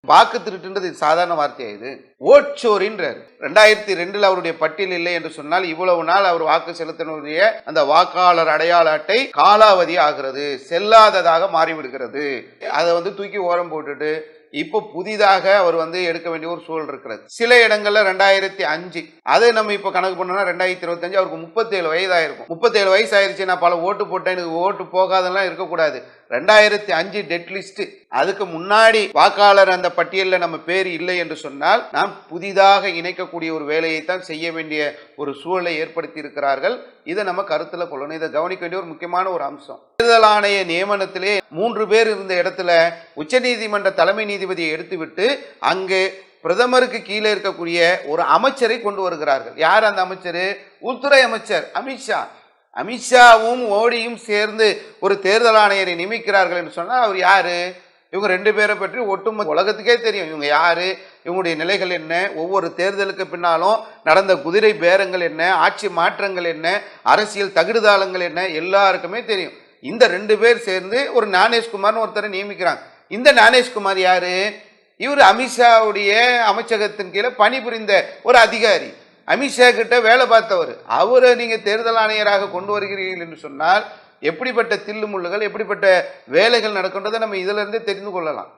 வாக்கு திருட்டுன்றது சாதாரண வார்த்தையா இது? ஓட்சோரின்றார். 2002 அவருடைய பட்டியல் இல்லை என்று சொன்னால் இவ்வளவு நாள் அவர் வாக்கு செலுத்தினுடைய அந்த வாக்காளர் அடையாள அட்டை காலாவதி ஆகிறது, செல்லாததாக மாறிவிடுகிறது. அதை தூக்கி ஓரம் போட்டுட்டு இப்போ புதிதாக அவர் எடுக்க வேண்டிய ஒரு சூழல் இருக்கிறது. சில இடங்கள்ல 2005, அதை நம்ம இப்ப கணக்கு பண்ணோம்னா 2025 அவருக்கு 37 வயதாயிருக்கும். 37 வயசு ஆயிருச்சு, நான் பல ஓட்டு போட்டேன், எனக்கு ஓட்டு போகாதெல்லாம் இருக்கக்கூடாது. 2005 டெட் லிஸ்ட், அதுக்கு முன்னாடி வாக்காளர் அந்த பட்டியலில் நம்ம பேர் இல்லை என்று சொன்னால் நாம் புதிதாக இணைக்கக்கூடிய ஒரு வேலையை தான் செய்ய வேண்டிய ஒரு சூழலை ஏற்படுத்தி இருக்கிறார்கள். இதை நம்ம கருத்துல கொள்ளணும். இதை கவனிக்க வேண்டிய ஒரு முக்கியமான ஒரு அம்சம். தேர்தல் ஆணைய நியமனத்திலே 3 பேர் இருந்த இடத்துல உச்சநீதிமன்ற தலைமை நீதிபதியை எடுத்துவிட்டு அங்கு பிரதமருக்கு கீழே இருக்கக்கூடிய ஒரு அமைச்சரை கொண்டு வருகிறார்கள். யார் அந்த அமைச்சர்? உள்துறை அமைச்சர் அமித்ஷா. அமித்ஷாவும் மோடியும் சேர்ந்து ஒரு தேர்தல் ஆணையரை நியமிக்கிறார்கள் என்று சொன்னால் அவர் யாரு? இவங்க 2 பேரை பற்றி ஒட்டுமொத்த உலகத்துக்கே தெரியும். இவங்க யாரு, இவங்களுடைய நிலைகள் என்ன, ஒவ்வொரு தேர்தலுக்கு பின்னாலும் நடந்த குதிரை பேரங்கள் என்ன, ஆட்சி மாற்றங்கள் என்ன, அரசியல் தகுடுதாளங்கள் என்ன, எல்லாருக்குமே தெரியும். இந்த 2 பேர் சேர்ந்து ஒரு ஞானேஷ்குமார்னு ஒருத்தரை நியமிக்கிறாங்க. இந்த ஞானேஷ்குமார் யாரு? இவர் அமித்ஷாவுடைய அமைச்சகத்தின் கீழே பணிபுரிந்த ஒரு அதிகாரி, அமித்ஷா கிட்ட வேலை பார்த்தவர். அவரை நீங்க தேர்தல் ஆணையராக கொண்டு வருகிறீர்கள் என்று சொன்னால் எப்படிப்பட்ட தில்லுமுள்ளுகள், எப்படிப்பட்ட வேலைகள் நடக்கின்றதை நம்ம இதுல இருந்து தெரிந்து கொள்ளலாம்.